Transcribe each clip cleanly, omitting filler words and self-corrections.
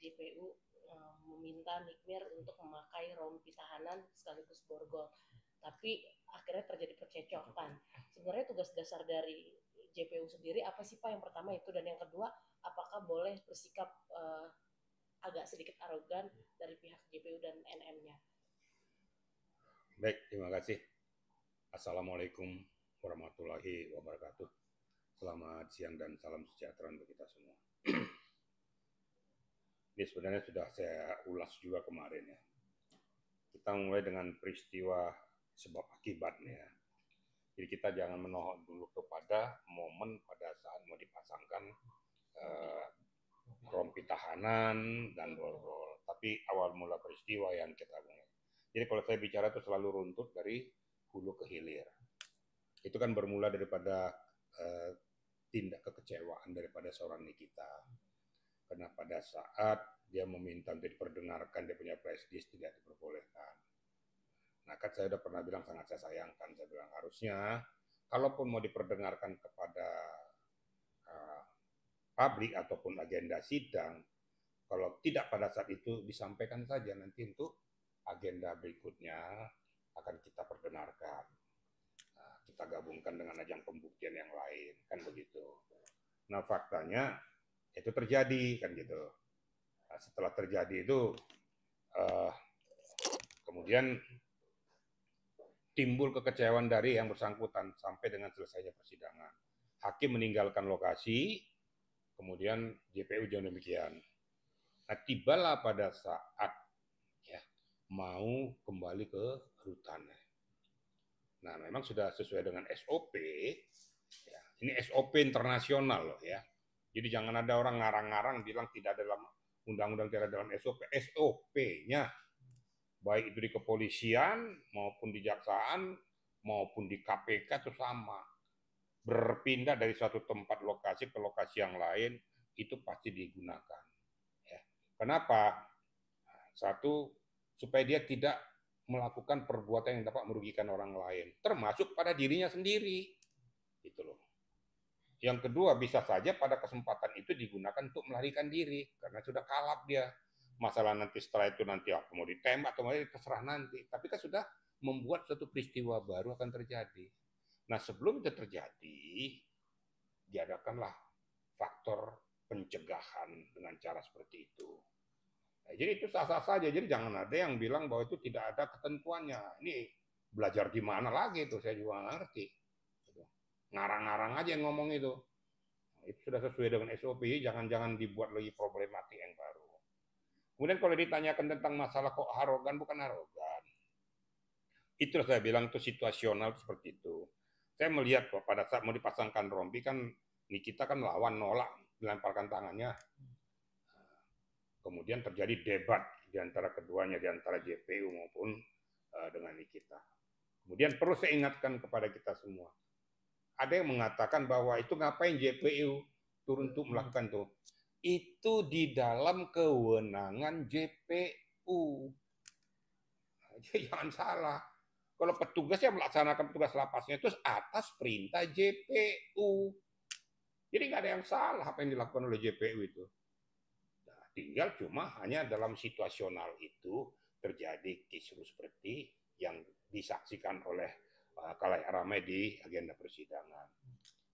JPU meminta Nikmir untuk memakai rompi tahanan sekaligus borgol. Tapi akhirnya terjadi percecokan. Sebenarnya tugas dasar dari JPU sendiri apa sih Pak? Yang pertama itu, dan yang kedua, apakah boleh bersikap agak sedikit arogan dari pihak JPU dan NM-nya? Baik, terima kasih. Assalamualaikum warahmatullahi wabarakatuh. Selamat siang dan salam sejahtera untuk kita semua. Ini sebenarnya sudah saya ulas juga kemarin ya. Kita mulai dengan peristiwa sebab akibatnya. Jadi kita jangan menohok dulu kepada momen pada saat mau dipasangkan rompi tahanan dan borgol. Tapi awal mula peristiwa yang kita mulai. Jadi kalau saya bicara itu selalu runtut dari hulu ke hilir. Itu kan bermula daripada tindak kekecewaan daripada seorang Nikita. Karena pada saat dia meminta untuk diperdengarkan dia punya flashdisk tidak diperbolehkan. Nah kan saya udah pernah bilang sangat saya sayangkan. Saya bilang harusnya kalaupun mau diperdengarkan kepada publik ataupun agenda sidang, kalau tidak pada saat itu disampaikan saja, nanti untuk agenda berikutnya akan kita perdengarkan. Nah, kita gabungkan dengan ajang pembuktian yang lain, kan begitu. Nah faktanya itu terjadi kan gitu. Nah, setelah terjadi itu kemudian timbul kekecewaan dari yang bersangkutan sampai dengan selesainya persidangan. Hakim meninggalkan lokasi, kemudian JPU juga demikian. Nah tibalah pada saat ya mau kembali ke rutan. Nah memang sudah sesuai dengan SOP. Ya, ini SOP internasional loh ya. Jadi jangan ada orang ngarang-ngarang bilang tidak dalam undang-undang, tidak dalam SOP. SOP-nya baik itu di kepolisian maupun di jaksaan maupun di KPK itu sama. Berpindah dari suatu tempat lokasi ke lokasi yang lain itu pasti digunakan. Ya. Kenapa? Satu, supaya dia tidak melakukan perbuatan yang dapat merugikan orang lain, termasuk pada dirinya sendiri. Gitu loh. Yang kedua, bisa saja pada kesempatan itu digunakan untuk melarikan diri karena sudah kalap dia. Masalah nanti setelah itu nanti apa mau ditembak atau mau terserah nanti. Tapi kan sudah membuat suatu peristiwa baru akan terjadi. Nah sebelum itu terjadi, diadakanlah faktor pencegahan dengan cara seperti itu. Nah, jadi itu sah-sah saja. Jadi jangan ada yang bilang bahwa itu tidak ada ketentuannya. Ini belajar di mana lagi itu, saya juga nggak ngerti. Ngarang-ngarang aja yang ngomong itu. Itu sudah sesuai dengan SOP, jangan-jangan dibuat lagi problematik yang baru. Kemudian kalau ditanyakan tentang masalah kok arogan, bukan arogan. Itu saya bilang itu situasional seperti itu. Saya melihat kok pada saat mau dipasangkan rompi kan Nikita kan lawan, nolak, melemparkan tangannya. Kemudian terjadi debat di antara keduanya, di antara JPU maupun dengan Nikita. Kemudian perlu saya ingatkan kepada kita semua. Ada yang mengatakan bahwa itu ngapain JPU turun untuk melakukan itu. Itu di dalam kewenangan JPU. Jangan salah. Kalau petugasnya melaksanakan tugas lapasnya itu atas perintah JPU. Jadi nggak ada yang salah apa yang dilakukan oleh JPU itu. Nah, tinggal cuma hanya dalam situasional itu terjadi kisruh seperti yang disaksikan oleh khalayak ramai di agenda persidangan.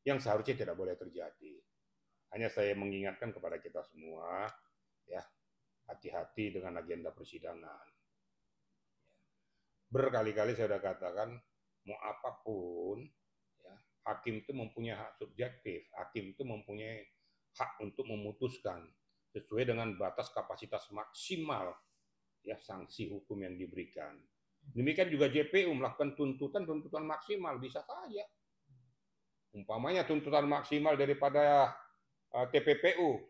Yang seharusnya tidak boleh terjadi. Hanya saya mengingatkan kepada kita semua, ya hati-hati dengan agenda persidangan. Berkali-kali saya sudah katakan, mau apapun, ya, hakim itu mempunyai hak subjektif, hakim itu mempunyai hak untuk memutuskan sesuai dengan batas kapasitas maksimal ya sanksi hukum yang diberikan. Demikian juga JPU melakukan tuntutan maksimal bisa saja. Umpamanya tuntutan maksimal daripada TPPU,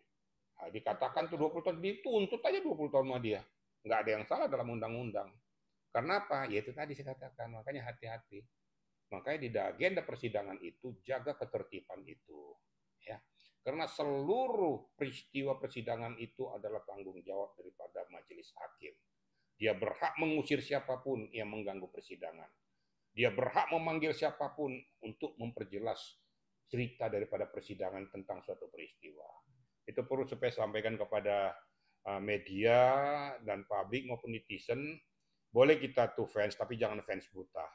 nah, dikatakan tuh 20 tahun, dituntut aja 20 tahun sama dia. Nggak ada yang salah dalam undang-undang. Karena apa? Ya itu tadi saya katakan, makanya hati-hati. Makanya di agenda persidangan itu jaga ketertiban itu. Ya. Karena seluruh peristiwa persidangan itu adalah tanggung jawab daripada majelis hakim. Dia berhak mengusir siapapun yang mengganggu persidangan. Dia berhak memanggil siapapun untuk memperjelas cerita daripada persidangan tentang suatu peristiwa. Itu perlu supaya sampaikan kepada media dan publik maupun netizen, boleh kita tuh fans, tapi jangan fans buta.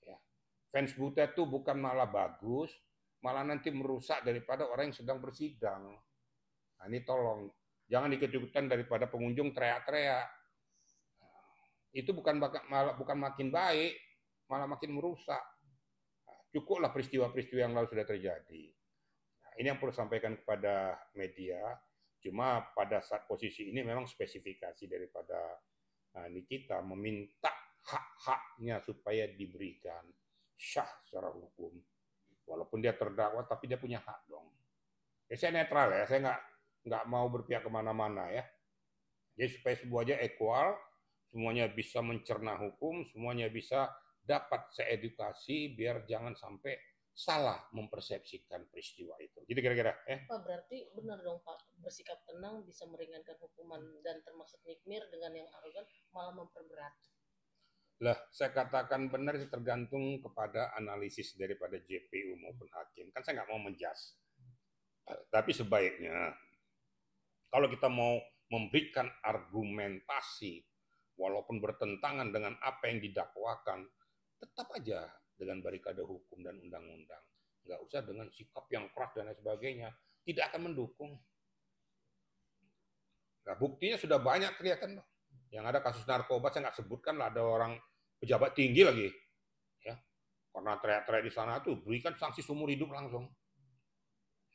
Ya. Fans buta itu bukan malah bagus, malah nanti merusak daripada orang yang sedang bersidang. Nah, ini tolong, jangan ikut-ikutan daripada pengunjung teriak-teriak. Itu bukan makin baik, malah makin merusak. Cukuplah peristiwa-peristiwa yang lalu sudah terjadi. Nah, ini yang perlu sampaikan kepada media. Cuma pada saat posisi ini memang spesifikasi daripada Nikita meminta hak-haknya supaya diberikan syah secara hukum. Walaupun dia terdakwa, tapi dia punya hak dong. Ya, saya netral ya, saya nggak mau berpihak kemana-mana ya. Jadi supaya semuanya equal, semuanya bisa mencerna hukum, semuanya bisa dapat seedukasi, biar jangan sampai salah mempersepsikan peristiwa itu. Gitu kira-kira. Pak, berarti benar dong Pak, bersikap tenang bisa meringankan hukuman, dan termasuk Nikmir dengan yang arogan malah memperberat. Lah, saya katakan benar itu tergantung kepada analisis daripada JPU maupun hakim. Kan saya nggak mau menjas. Tapi sebaiknya, kalau kita mau memberikan argumentasi, walaupun bertentangan dengan apa yang didakwakan, tetap aja dengan barikade hukum dan undang-undang. Nggak usah dengan sikap yang keras dan lain sebagainya. Tidak akan mendukung. Nah, buktinya sudah banyak kelihatan. Yang ada kasus narkoba, saya nggak sebutkan lah, ada orang pejabat tinggi lagi. Ya, karena teriak-teriak di sana tuh, berikan sanksi seumur hidup langsung.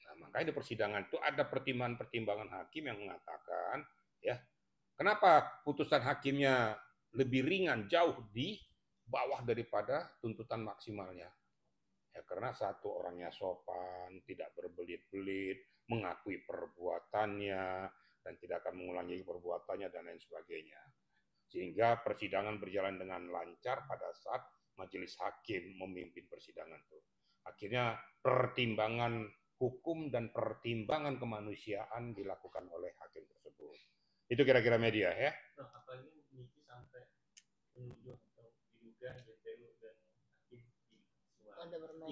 Nah, makanya di persidangan itu ada pertimbangan-pertimbangan hakim yang mengatakan, ya, kenapa putusan hakimnya lebih ringan, jauh di bawah daripada tuntutan maksimalnya. Ya, karena satu, orangnya sopan, tidak berbelit-belit, mengakui perbuatannya, dan tidak akan mengulangi perbuatannya, dan lain sebagainya. Sehingga persidangan berjalan dengan lancar pada saat majelis hakim memimpin persidangan itu. Akhirnya pertimbangan hukum dan pertimbangan kemanusiaan dilakukan oleh hakim tersebut. Itu kira-kira media ya. Apalagi Niki sampai menuduh atau diduga JPU dan hakim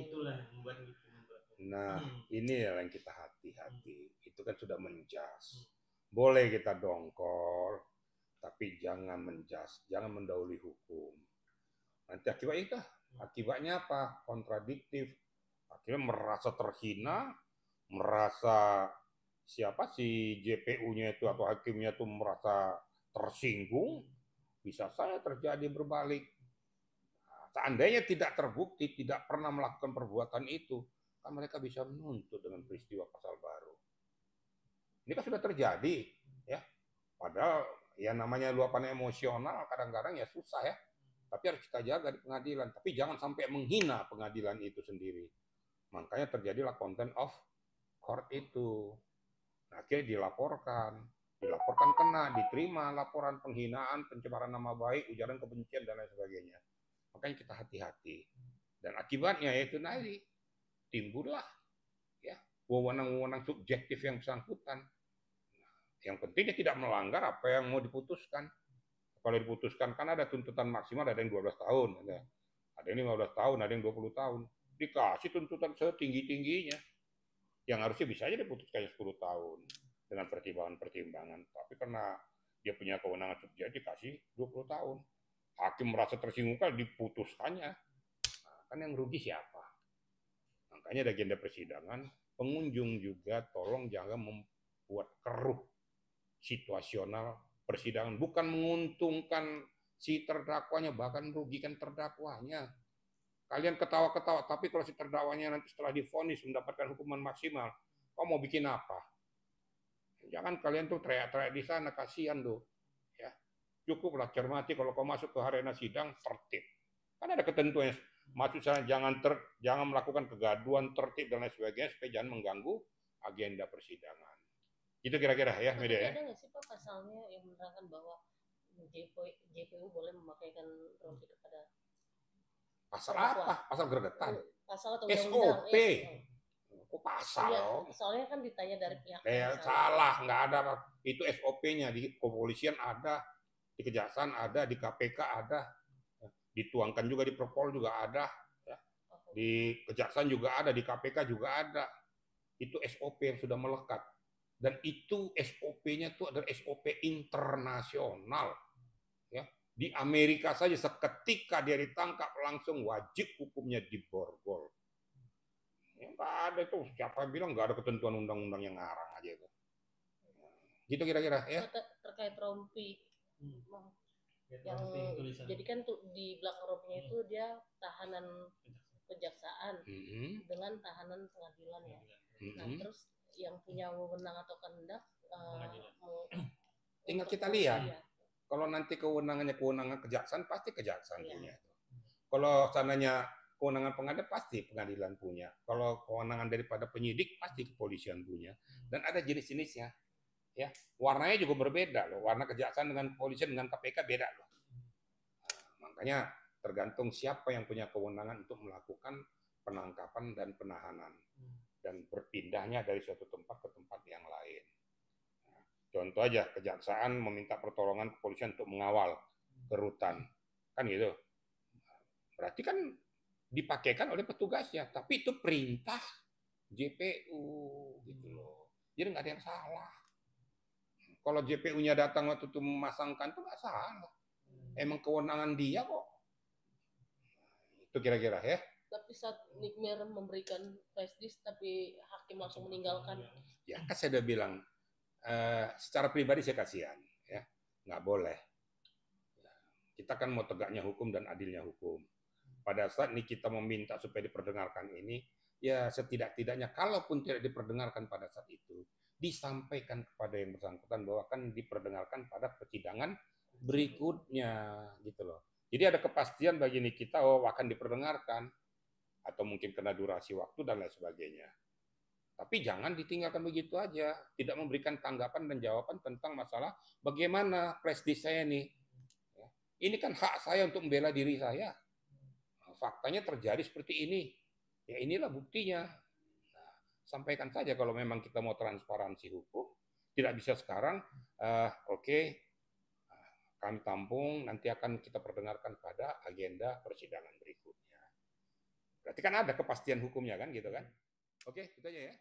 itulah yang membuat Niki membuat. Nah, ini yang kita hati-hati. Itu kan sudah menjas. Boleh kita dongkol, tapi jangan menjas, jangan mendahului hukum. Nanti akibatnya apa? Kontradiktif. Akhirnya merasa terhina, merasa siapa si JPU-nya itu atau hakimnya itu merasa tersinggung, bisa saja terjadi berbalik. Nah, seandainya tidak terbukti, tidak pernah melakukan perbuatan itu, kan mereka bisa menuntut dengan peristiwa pasal baru. Ini kan sudah terjadi, ya. Padahal ya namanya luapan emosional kadang-kadang ya susah ya. Tapi harus kita jaga di pengadilan. Tapi jangan sampai menghina pengadilan itu sendiri. Makanya terjadilah contempt of court itu. Nah, akhirnya dilaporkan kena, diterima laporan penghinaan, pencemaran nama baik, ujaran kebencian dan lain sebagainya. Makanya kita hati-hati. Dan akibatnya yaitu nanti timbullah ya wewenang-wewenang subjektif yang bersangkutan. Yang penting dia tidak melanggar apa yang mau diputuskan. Kalau diputuskan kan ada tuntutan maksimal, ada yang 12 tahun, ada yang 15 tahun, ada yang 20 tahun. Dikasih tuntutan setinggi-tingginya. Yang harusnya bisa aja diputuskan 10 tahun dengan pertimbangan-pertimbangan. Tapi karena dia punya kewenangan subjektif dikasih 20 tahun. Hakim merasa tersinggung kan diputuskannya. Nah, kan yang rugi siapa? Makanya di agenda persidangan, pengunjung juga tolong jangan membuat keruh situasional persidangan, bukan menguntungkan si terdakwanya, bahkan merugikan terdakwanya. Kalian ketawa-ketawa, tapi kalau si terdakwanya nanti setelah divonis mendapatkan hukuman maksimal, kau mau bikin apa? Jangan kalian tuh teriak-teriak di sana, kasihan tuh. Ya, cukuplah cermati kalau kau masuk ke arena sidang tertib. Kan ada ketentuannya. Maksud saya jangan melakukan kegaduhan, tertib dan lain sebagainya supaya jangan mengganggu agenda persidangan. Itu kira-kira ya media ya. Ada nggak sih Pak pasalnya yang menerangkan bahwa JPU boleh memakaikan rompi kepada pasal apa? Pasal gregetan. Pasal atau SOP. Kok pasal? Iya, soalnya kan ditanya dari pihak. Salah, nggak ada. Itu SOP-nya di kepolisian ada, di kejaksaan ada, di KPK ada, dituangkan juga di Perpol juga ada, ya. Di kejaksaan juga ada, di KPK juga ada. Itu SOP yang sudah melekat. Dan itu SOP-nya tuh adalah SOP internasional. Ya. Di Amerika saja seketika dia ditangkap langsung wajib hukumnya diborgol. Ya, nggak ada tuh, siapa yang bilang nggak ada ketentuan undang-undang yang ngarang aja itu. Gitu kira-kira ya. Terkait rompi. Yang jadi kan tuh di belakang rompinya itu dia tahanan kejaksaan dengan tahanan pengadilan ya. Nah, terus yang punya wewenang atau kehendak tinggal kita lihat. Kalau nanti kewenangannya kewenangan kejaksaan, pasti kejaksaan punya itu. Kalau sananya kewenangan pengadilan, pasti pengadilan punya. Kalau kewenangan daripada penyidik, pasti kepolisian punya. Dan ada jenis-jenisnya. Ya, warnanya juga berbeda loh. Warna kejaksaan dengan kepolisian dengan KPK beda loh. Nah, makanya tergantung siapa yang punya kewenangan untuk melakukan penangkapan dan penahanan dan berpindahnya dari suatu tempat ke tempat yang lain. Nah, contoh aja, kejaksaan meminta pertolongan kepolisian untuk mengawal ke rutan, kan gitu. Berarti kan dipakaikan oleh petugasnya, tapi itu perintah JPU gitu loh. Jadi nggak ada yang salah. Kalau JPU-nya datang waktu itu memasangkan itu nggak salah. Emang kewenangan dia kok. Itu kira-kira ya. Tapi saat Nick Mir memberikan flash disk, tapi hakim langsung meninggalkan. Ya kan saya udah bilang, secara pribadi saya kasihan. Ya, nggak boleh. Kita kan mau tegaknya hukum dan adilnya hukum. Pada saat ini kita meminta supaya diperdengarkan ini, ya setidak-tidaknya kalaupun tidak diperdengarkan pada saat itu, disampaikan kepada yang bersangkutan bahwa akan diperdengarkan pada persidangan berikutnya gitu loh. Jadi ada kepastian bagi kita akan diperdengarkan atau mungkin kena durasi waktu dan lain sebagainya. Tapi jangan ditinggalkan begitu aja, tidak memberikan tanggapan dan jawaban tentang masalah bagaimana flash disk saya nih. Ini kan hak saya untuk membela diri saya. Faktanya terjadi seperti ini. Ya inilah buktinya. Sampaikan saja kalau memang kita mau transparansi hukum, tidak bisa sekarang, oke, kami tampung, nanti akan kita perdengarkan pada agenda persidangan berikutnya. Berarti kan ada kepastian hukumnya kan gitu kan? Oke, itu aja ya.